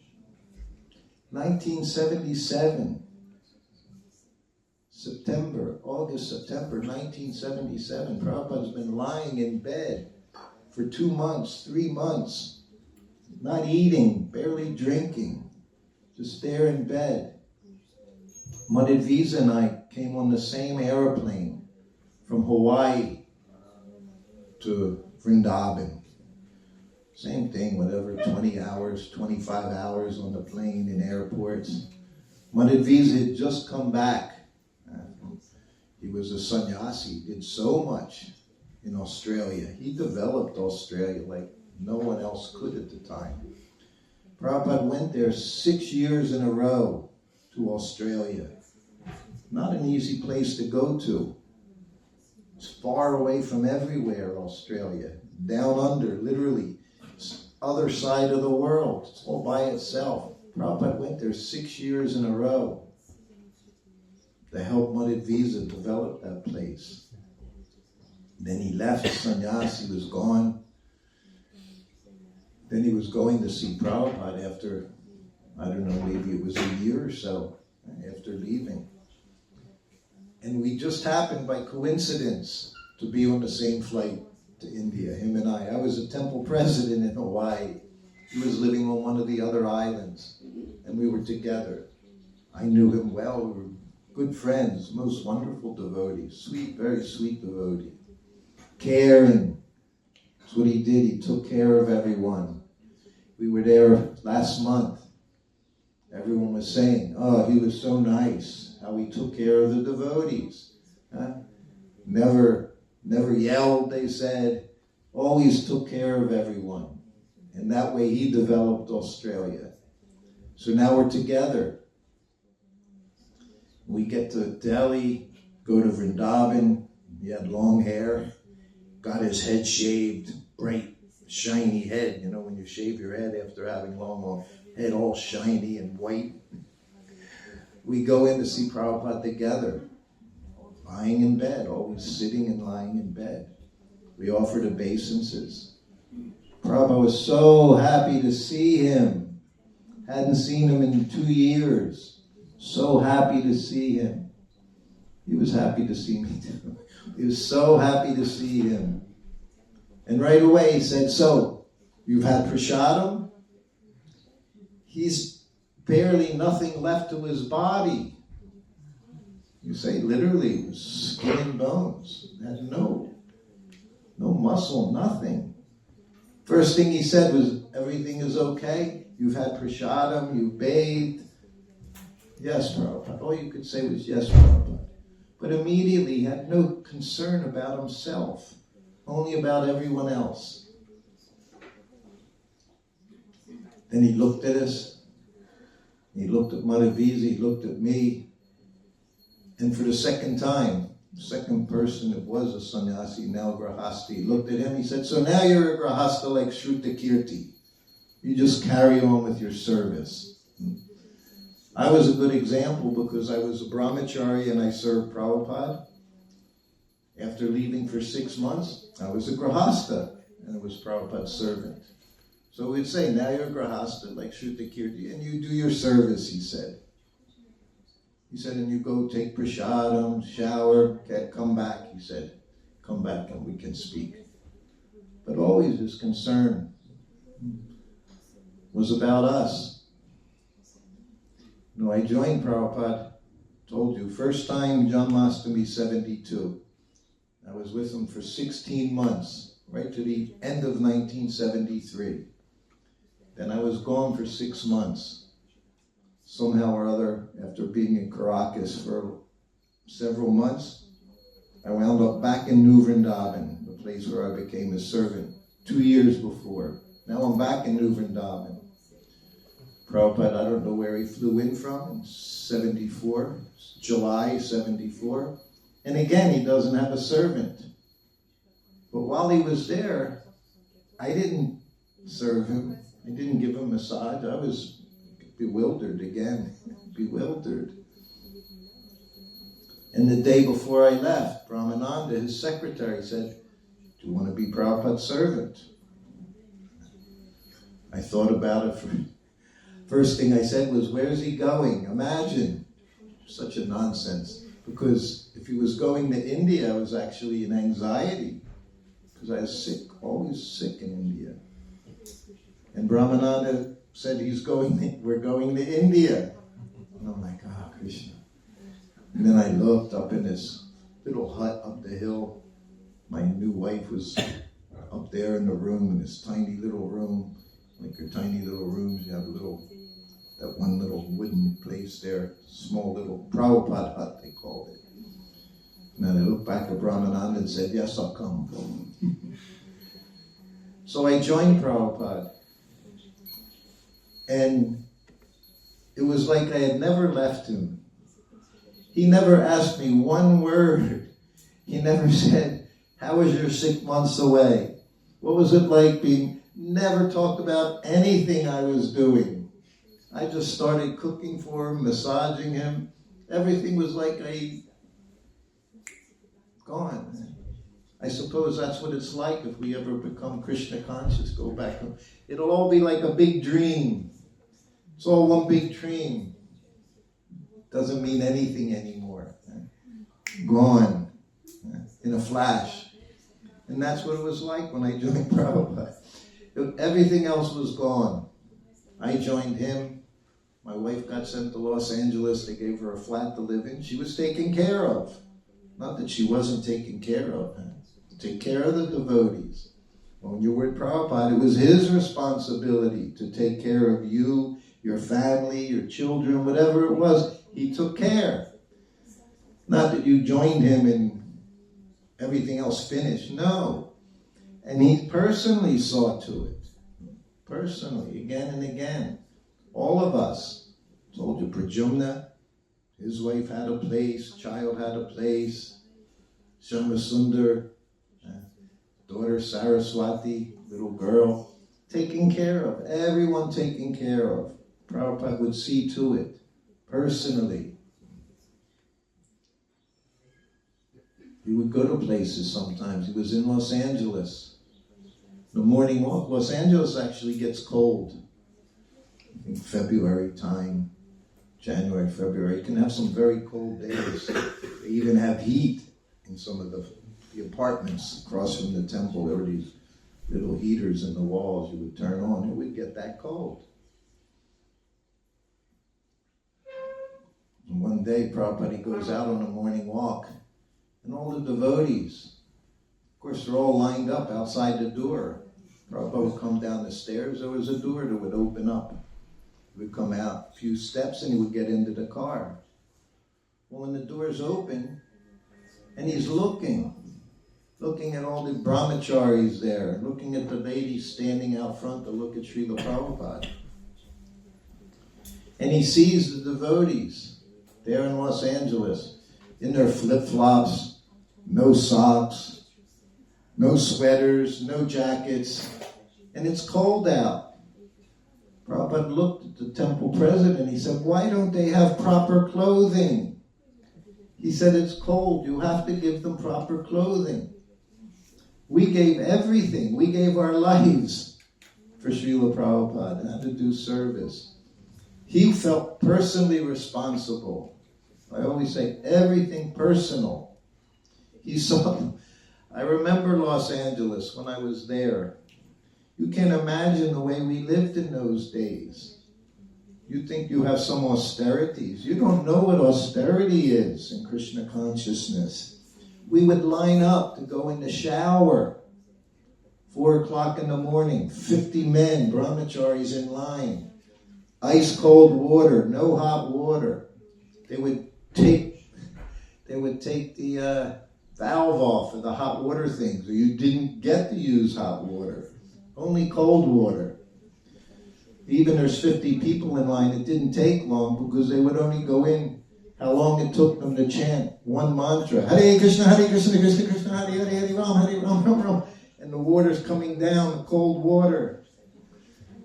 1977. August, September 1977, Prabhupada's been lying in bed for 2 months, 3 months, not eating, barely drinking, just there in bed. Madhvisa and I came on the same airplane from Hawaii to Vrindavan. Same thing, whatever, 20 hours, 25 hours on the plane in airports. Madhvisa had just come back. He was a sannyasi, did so much in Australia. He developed Australia like no one else could at the time. Prabhupada went there 6 years in a row to Australia. Not an easy place to go to. It's far away from everywhere, Australia. Down under, literally. It's other side of the world. It's all by itself. Prabhupada went there 6 years in a row to help Madhvisa develop that place. Then he left, sannyas, he was gone. Then he was going to see Prabhupada after, I don't know, maybe it was a year or so after leaving. And we just happened by coincidence to be on the same flight to India, him and I. I was a temple president in Hawaii. He was living on one of the other islands, and we were together. I knew him well. We were good friends, most wonderful devotee, sweet, very sweet devotee. Caring. That's what he did. He took care of everyone. We were there last month. Everyone was saying, oh, he was so nice, how he took care of the devotees. Huh? Never yelled, they said. Always took care of everyone. And that way he developed Australia. So now we're together. We get to Delhi, go to Vrindavan. He had long hair, got his head shaved, bright, shiny head. You know, when you shave your head after having long head all shiny and white. We go in to see Prabhupada together, lying in bed, always sitting and lying in bed. We offered obeisances. Prabhupada was so happy to see him. Hadn't seen him in 2 years. So happy to see him. He was happy to see me too. He was so happy to see him. And right away he said, so, you've had prasadam? He's barely nothing left to his body. You say literally, it was skin and bones. Had no muscle, nothing. First thing he said was, everything is okay? You've had prasadam, you've bathed? Yes, Prabhupada. All you could say was, yes, Prabhupada. But immediately he had no concern about himself, only about everyone else. Then he looked at us. He looked at Madhavisa, he looked at me. And for the second time, the second person that was a sannyasi, now grahasti, looked at him. He said, so now you're a grahasta like Sruta Kirti. You just carry on with your service. I was a good example because I was a brahmachari and I served Prabhupada. After leaving for 6 months, I was a grahasta and I was Prabhupada's servant. So we'd say, now you're a grahasta like Sruta Kirti, and you do your service, he said. He said, and you go take prasadam, shower, come back, he said. Come back and we can speak. But always his concern was about us. You know, I joined Prabhupada, told you, first time Janmashtami 72. I was with him for 16 months, right to the end of 1973. Then I was gone for 6 months. Somehow or other, after being in Caracas for several months, I wound up back in New Vrindavan, the place where I became a servant 2 years before. Now I'm back in New Vrindavan. Prabhupada, I don't know where he flew in from, in 74, July 74. And again, he doesn't have a servant. But while he was there, I didn't serve him. I didn't give him massage. I was bewildered again, bewildered. And the day before I left, Brahmananda, his secretary, said, do you want to be Prabhupada's servant? I thought about it. First thing I said was, where's he going? Imagine. Such a nonsense. Because if he was going to India, I was actually in anxiety. Because I was sick, always sick in India. And Brahmananda said, we're going to India. And I'm like, oh, Krishna. And then I looked up in this little hut up the hill. My new wife was up there in the room, in this tiny little room. Like your tiny little rooms, you have that one little wooden place there, small little Prabhupada hut, they called it. And then I looked back at Brahmananda and said, yes, I'll come. So I joined Prabhupada. And it was like I had never left him. He never asked me one word. He never said, how was your 6 months away? What was it like being... Never talked about anything I was doing. I just started cooking for him, massaging him. Everything was like gone. I suppose that's what it's like if we ever become Krishna conscious, go back home. It'll all be like a big dream. It's all one big dream. Doesn't mean anything anymore. Gone. In a flash. And that's what it was like when I joined Prabhupada. Everything else was gone. I joined him. My wife got sent to Los Angeles. They gave her a flat to live in. She was taken care of. Not that she wasn't taken care of. Take care of the devotees. When you were with Prabhupada, it was his responsibility to take care of you, your family, your children, whatever it was. He took care. Not that you joined him and everything else finished. No. And he personally saw to it. Personally, again and again. All of us. Told you, Prajumna, his wife had a place, child had a place. Shamasundar, daughter Saraswati, little girl, taken care of. Everyone taken care of. Prabhupada would see to it, personally. He would go to places sometimes. He was in Los Angeles. The morning walk. Los Angeles actually gets cold. I think February time, January, February. You can have some very cold days. They even have heat in some of the apartments across from the temple. There were these little heaters in the walls you would turn on. It would get that cold. And one day, Prabhupada goes out on a morning walk, and all the devotees, of course, they're all lined up outside the door. Prabhupada would come down the stairs. There was a door that would open up. He would come out a few steps, and he would get into the car. Well, when the door's open, and he's looking at all the brahmacharis there, looking at the ladies standing out front to look at Srila Prabhupada. And he sees the devotees there in Los Angeles, in their flip-flops, no socks, no sweaters, no jackets, and it's cold out. Prabhupada looked at the temple president. He said, why don't they have proper clothing? He said, it's cold. You have to give them proper clothing. We gave everything. We gave our lives for Srila Prabhupada, how to do service. He felt personally responsible. I always say everything personal. He saw, I remember Los Angeles when I was there. You can't imagine the way we lived in those days. You think you have some austerities. You don't know what austerity is in Krishna consciousness. We would line up to go in the shower. 4 o'clock in the morning, 50 men, brahmacharis in line. Ice cold water, no hot water. They would take the valve off of the hot water thing, so you didn't get to use hot water. Only cold water. Even there's 50 people in line, it didn't take long because they would only go in how long it took them to chant one mantra. Hare Krishna, Krishna Krishna, Hare Hare, Hare Ram, Ram. And the water's coming down, the cold water.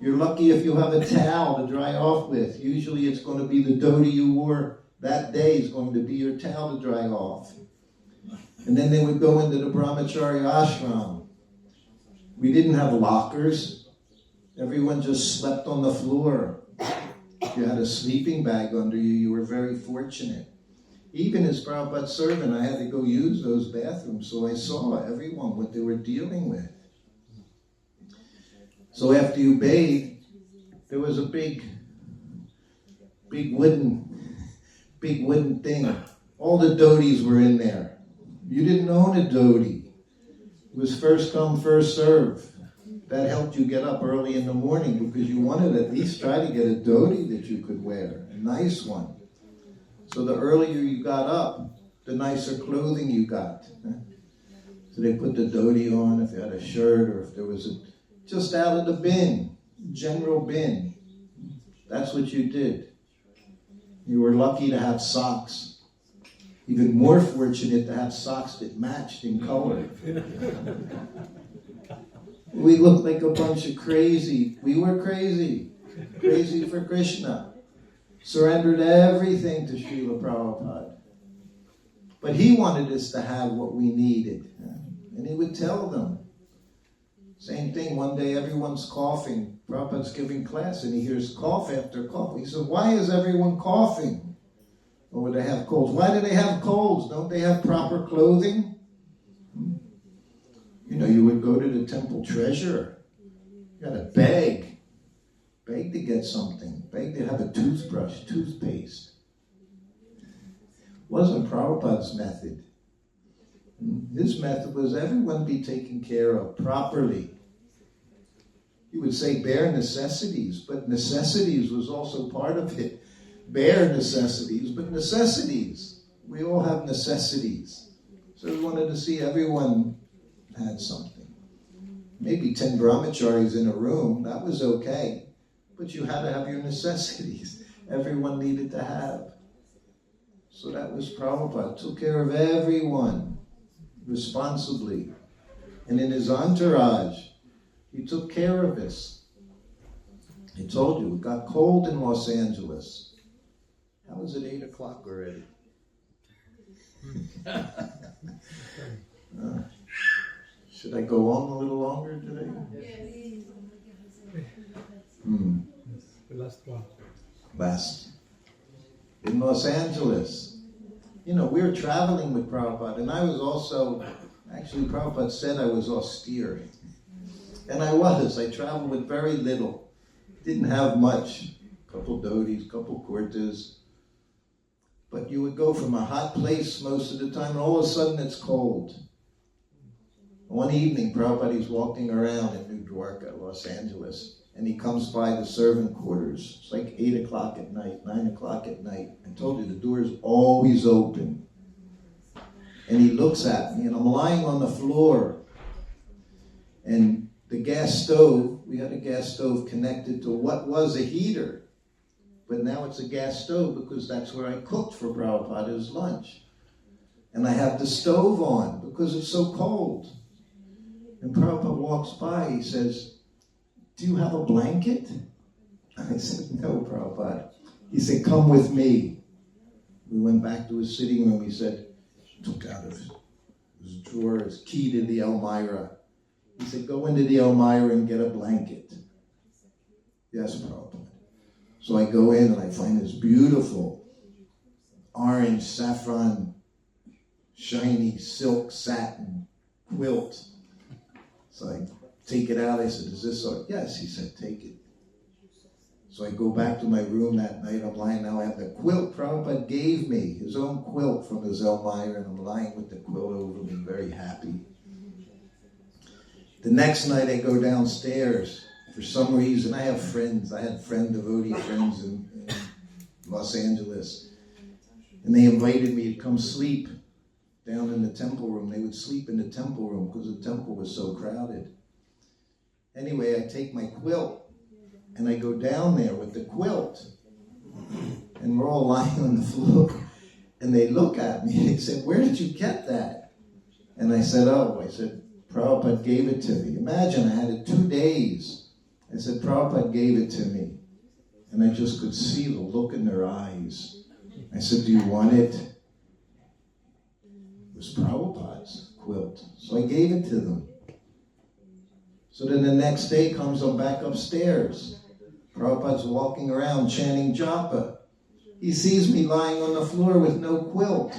You're lucky if you have a towel to dry off with. Usually it's going to be the dhoti you wore that day is going to be your towel to dry off. And then they would go into the brahmachari ashram. We didn't have lockers. Everyone just slept on the floor. If you had a sleeping bag under you, you were very fortunate. Even as Prabhupada's servant, I had to go use those bathrooms, so I saw everyone, what they were dealing with. So after you bathed, there was a big wooden thing. All the dhotis were in there. You didn't own a dhoti. It was first come, first serve. That helped you get up early in the morning because you wanted to at least try to get a dhoti that you could wear, a nice one. So the earlier you got up, the nicer clothing you got. So they put the dhoti on if you had a shirt or if there was just out of the bin, general bin. That's what you did. You were lucky to have socks. Even more fortunate to have socks that matched in color. We looked like a bunch of crazy. We were crazy. Crazy for Krishna. Surrendered everything to Srila Prabhupada. But he wanted us to have what we needed. And he would tell them. Same thing, one day everyone's coughing. Prabhupada's giving class and he hears cough after cough. He said, why is everyone coughing? Or would they have colds? Why do they have colds? Don't they have proper clothing? You know, you would go to the temple treasurer. You got to beg beg to get something, beg to have a toothbrush, toothpaste. Wasn't Prabhupada's method. His method was everyone be taken care of properly. He would say bare necessities, but necessities was also part of it. Bare necessities, but necessities. We all have necessities. So we wanted to see everyone had something. Maybe 10 brahmacharis in a room, that was okay. But you had to have your necessities. Everyone needed to have. So that was Prabhupada. Took care of everyone responsibly. And in his entourage, he took care of us. I told you, it got cold in Los Angeles. How is it 8 o'clock already? Should I go on a little longer today? The last one. Last. In Los Angeles. You know, we were traveling with Prabhupada, and I was also, actually Prabhupada said I was austere. And I was. I traveled with very little. Didn't have much. A couple dhotis, couple kurtas. But you would go from a hot place most of the time, and all of a sudden it's cold. One evening, Prabhupada is walking around in New Dwarka, Los Angeles, and he comes by the servant quarters. It's like 8 o'clock at night, 9 o'clock at night. I told you, the door is always open. And he looks at me, and I'm lying on the floor. And the gas stove, we had a gas stove connected to what was a heater. But now it's a gas stove because that's where I cooked for Prabhupada's lunch. And I have the stove on because it's so cold. And Prabhupada walks by, he says, "Do you have a blanket?" I said, "No, Prabhupada." He said, "Come with me." We went back to his sitting room. He said, took out of his drawer his key to the Elmira. He said, "Go into the Elmira and get a blanket." Yes, Prabhupada. So I go in and I find this beautiful orange saffron, shiny silk satin quilt. So I take it out. I said, "Is this so?" "Yes," he said, "Take it." So I go back to my room that night. I'm lying now. I have the quilt Prabhupada gave me, his own quilt from his Elmira, and I'm lying with the quilt over me, very happy. The next night I go downstairs. For some reason, I have friends. I had devotee friends in Los Angeles. And they invited me to come sleep down in the temple room. They would sleep in the temple room because the temple was so crowded. Anyway, I take my quilt and I go down there with the quilt. And we're all lying on the floor. And they look at me and they said, "Where did you get that?" And I said, "Prabhupada gave it to me." Imagine, I had it 2 days. I said, "Prabhupada gave it to me." And I just could see the look in their eyes. I said, "Do you want it?" It was Prabhupada's quilt. So I gave it to them. So then the next day comes, I'm back upstairs. Prabhupada's walking around chanting japa. He sees me lying on the floor with no quilt.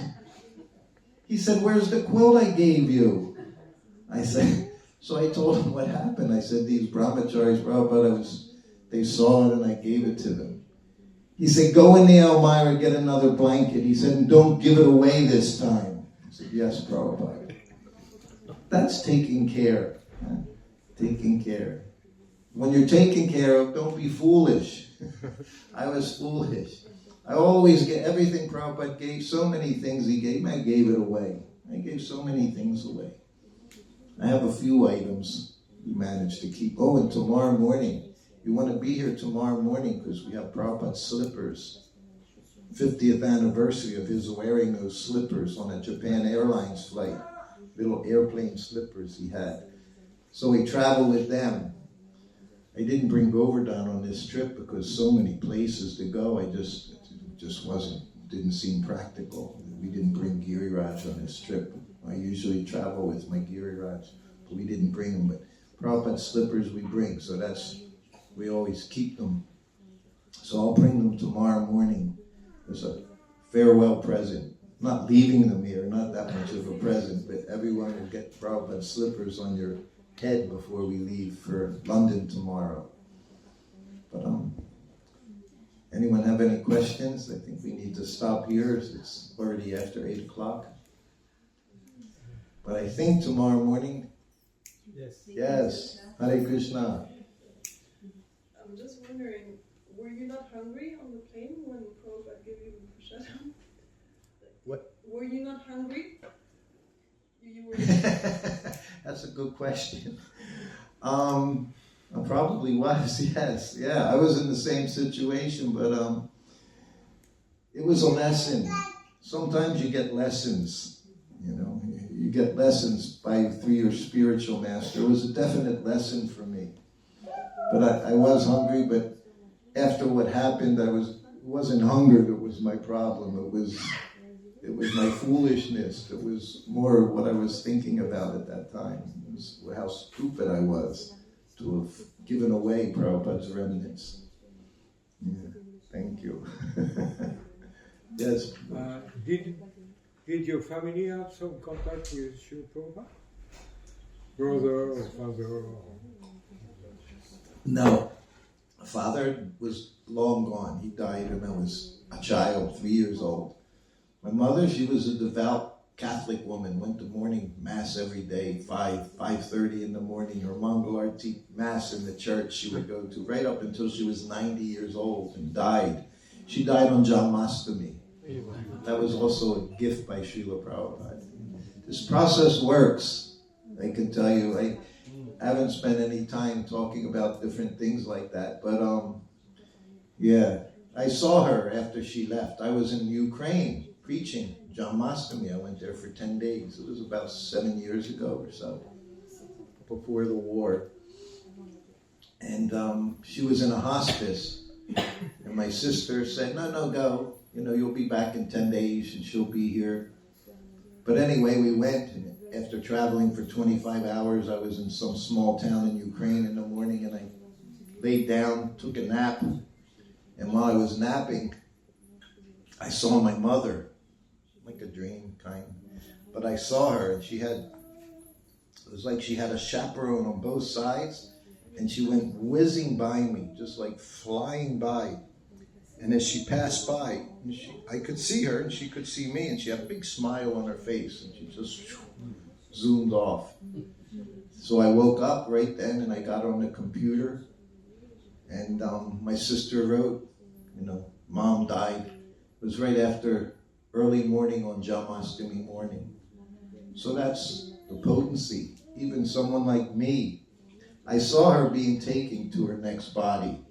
He said, "Where's the quilt I gave you?" I said, so I told him what happened. I said, "These brahmacharis, Prabhupada, they saw it and I gave it to them." He said, "Go in the Elmira, get another blanket." He said, "And don't give it away this time." I said, "Yes, Prabhupada." That's taking care. Taking care. When you're taken care of, don't be foolish. I was foolish. I always get everything Prabhupada gave, so many things he gave me, I gave it away. I gave so many things away. I have a few items we managed to keep. Oh, and tomorrow morning, you want to be here tomorrow morning because we have Prabhupada's slippers. 50th anniversary of his wearing those slippers on a Japan Airlines flight. Little airplane slippers he had. So we traveled with them. I didn't bring Govardhan on this trip because so many places to go. It just didn't seem practical. We didn't bring Giriraj on this trip. I usually travel with my Giriraj, but we didn't bring them. But Prabhupada's slippers we bring, so we always keep them. So I'll bring them tomorrow morning as a farewell present. Not leaving them here, not that much of a present, but everyone will get Prabhupada's slippers on your head before we leave for London tomorrow. But anyone have any questions? I think we need to stop here. It's already after 8 o'clock. But I think tomorrow morning. Yes. Hare Krishna. I'm just wondering, were you not hungry on the plane when Prabhupada gave you prasadam? What? Were you not hungry? You were. That's a good question. I probably was, yes. Yeah, I was in the same situation, but it was a lesson. Sometimes you get lessons, you know. You get lessons through your spiritual master. It was a definite lesson for me. But I was hungry, but after what happened, it wasn't hunger that was my problem. It was my foolishness. It was more what I was thinking about at that time. It was how stupid I was to have given away Prabhupada's remnants. Yeah, thank you. Yes. Did your family have some contact with Srila Prabhupada? Brother or father? Or... No. Father was long gone. He died when I was a child, 3 years old. My mother, she was a devout Catholic woman, went to morning mass every day, 5:30 in the morning. Her Mangal Arti mass in the church she would go to right up until she was 90 years old and died. She died on Janmashtami. That was also a gift by Srila Prabhupada. This process works. I can tell you, I haven't spent any time talking about different things like that, but yeah, I saw her after she left. I was in Ukraine preaching Janmashtami. I went there for 10 days. It was about 7 years ago or so, before the war. And she was in a hospice. And my sister said, no, go. You know, you'll be back in 10 days and she'll be here. But anyway, we went, and after traveling for 25 hours, I was in some small town in Ukraine in the morning, and I laid down, took a nap. And while I was napping, I saw my mother, like a dream kind. But I saw her, and it was like she had a chaperone on both sides, and she went whizzing by me, just like flying by. And as she passed by, I could see her, and she could see me, and she had a big smile on her face, and she just zoomed off. So I woke up right then, and I got on the computer, and my sister wrote, Mom died. It was right after early morning on Janmashtami morning. So that's the potency. Even someone like me, I saw her being taken to her next body.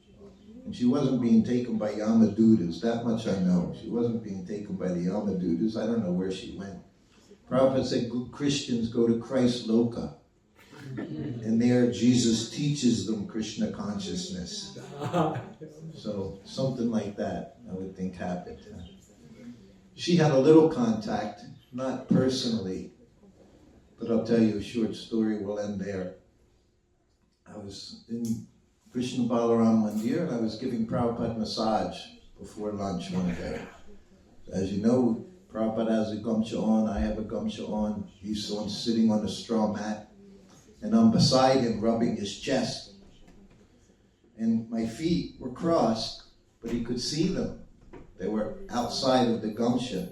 And she wasn't being taken by Yamadutas, that much I know. She wasn't being taken by the Yamadutas. I don't know where she went. Prabhupada said good Christians go to Christ Loka. And there Jesus teaches them Krishna consciousness. So something like that, I would think, happened. She had a little contact, not personally, but I'll tell you a short story, we'll end there. I was in Krishna Balaram Mandir, and I was giving Prabhupada massage before lunch one day. As you know, Prabhupada has a gamcha on, I have a gamcha on. He's sitting on a straw mat, and I'm beside him rubbing his chest. And my feet were crossed, but he could see them. They were outside of the gamcha.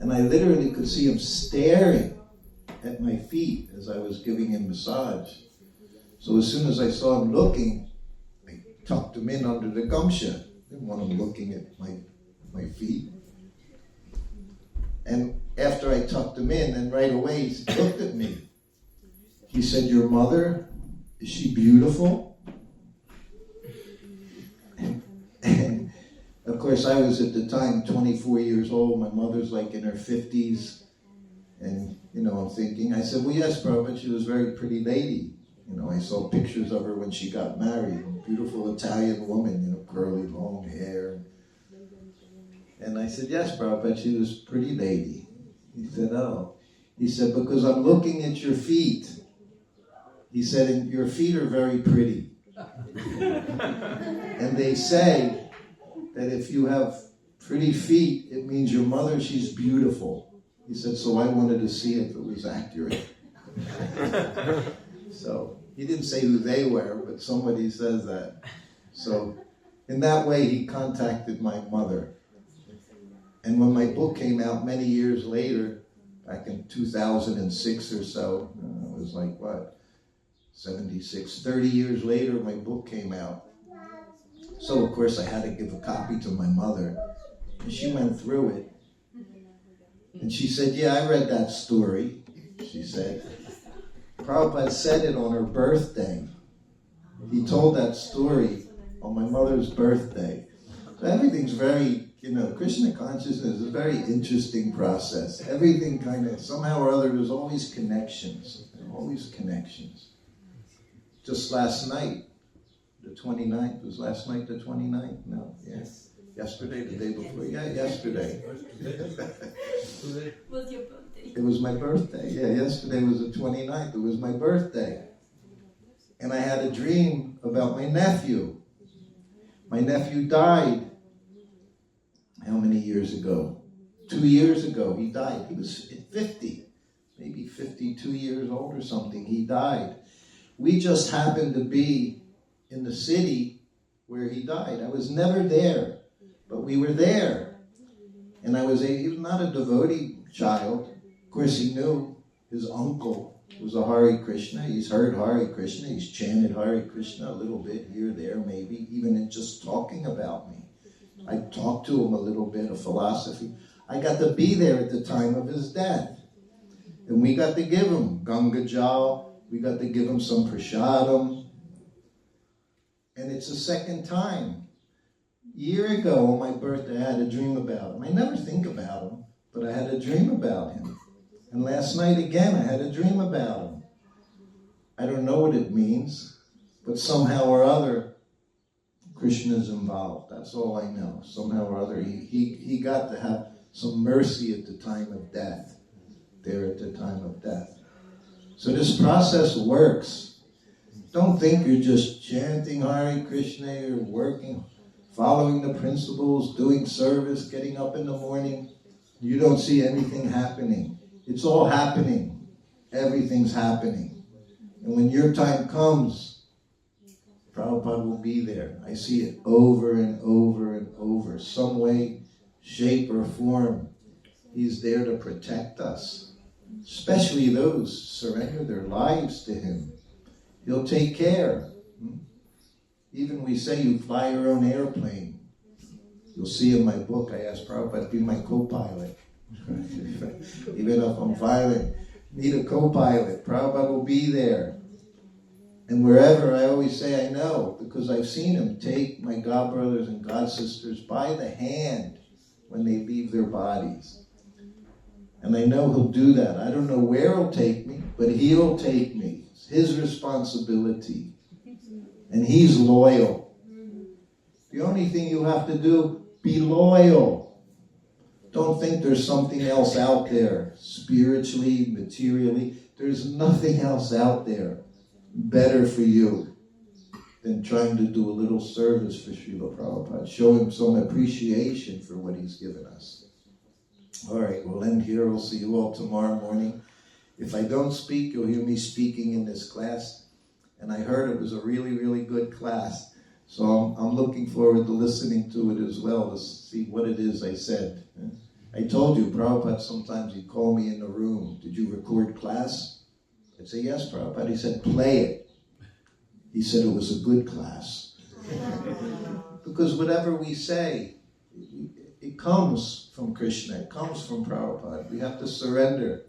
And I literally could see him staring at my feet as I was giving him massage. So as soon as I saw him looking, I tucked him in under the gamcha. Didn't want him looking at my feet. And after I tucked him in, and right away he looked at me. He said, "Your mother, is she beautiful?" And of course I was at the time 24 years old. My mother's like in her 50s. And, I'm thinking, I said, "Well, yes, Prabhupada, she was a very pretty lady. I saw pictures of her when she got married. Beautiful Italian woman, curly, long hair." And I said, "Yes, Prabhupada, she was a pretty lady." He said, "Oh." He said, "Because I'm looking at your feet." He said, "And your feet are very pretty." And they say that if you have pretty feet, it means your mother, she's beautiful. He said, so I wanted to see if it was accurate. So he didn't say who they were, but somebody says that. So in that way, he contacted my mother. And when my book came out many years later, back in 2006 or so, it was like, what, 76, 30 years later, my book came out. So, of course, I had to give a copy to my mother. And she went through it. And she said, yeah, I read that story. She said, Prabhupada said it on her birthday. He told that story on my mother's birthday. So everything's very, Krishna consciousness is a very interesting process. Everything kind of, somehow or other, there's always connections. Always connections. Just last night, the 29th, was last night the 29th? No, yes. Yesterday, the day before? Yeah, yesterday. Was your birthday? It was my birthday. Yeah, yesterday was the 29th. It was my birthday. And I had a dream about my nephew. My nephew died. How many years ago? 2 years ago he died. He was 50, maybe 52 years old or something. He died. We just happened to be in the city where he died. I was never there. But we were there. And he was not a devotee child. Of course, he knew his uncle was a Hare Krishna. He's heard Hare Krishna. He's chanted Hare Krishna a little bit here, there, maybe, even in just talking about me. I talked to him a little bit of philosophy. I got to be there at the time of his death. And we got to give him Ganga Jal. We got to give him some prasadam. And it's the second time. A year ago on my birthday, I had a dream about him. I never think about him, but I had a dream about him. And last night again, I had a dream about him. I don't know what it means, but somehow or other, Krishna's involved. That's all I know. Somehow or other, he got to have some mercy at the time of death. There at the time of death. So this process works. Don't think you're just chanting Hare Krishna, you're working, following the principles, doing service, getting up in the morning. You don't see anything happening. It's all happening. Everything's happening. And when your time comes, Prabhupada will be there. I see it over and over and over. Some way, shape, or form. He's there to protect us. Especially those who surrender their lives to Him. He'll take care. Even we say you fly your own airplane. You'll see in my book, I asked Prabhupada to be my co-pilot. Even if I'm flying, need a co-pilot. Prabhupada will be there. And wherever, I always say I know, because I've seen him take my godbrothers and godsisters by the hand when they leave their bodies. And I know he'll do that. I don't know where he'll take me, but he'll take me. It's his responsibility. And he's loyal. The only thing you have to do, be loyal. Don't think there's something else out there, spiritually, materially. There's nothing else out there better for you than trying to do a little service for Srila Prabhupada. Show him some appreciation for what he's given us. All right, we'll end here. We'll see you all tomorrow morning. If I don't speak, you'll hear me speaking in this class. And I heard it was a really, really good class. So I'm looking forward to listening to it as well, to see what it is I said. I told you, Prabhupada, sometimes he'd call me in the room. Did you record class? I'd say, yes, Prabhupada. He said, play it. He said it was a good class. Because whatever we say, it comes from Krishna. It comes from Prabhupada. We have to surrender.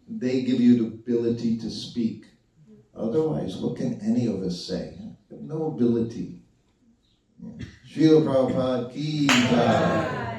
They give you the ability to speak. Otherwise, what can any of us say? We have no ability. Srila Prabhupada ki jai.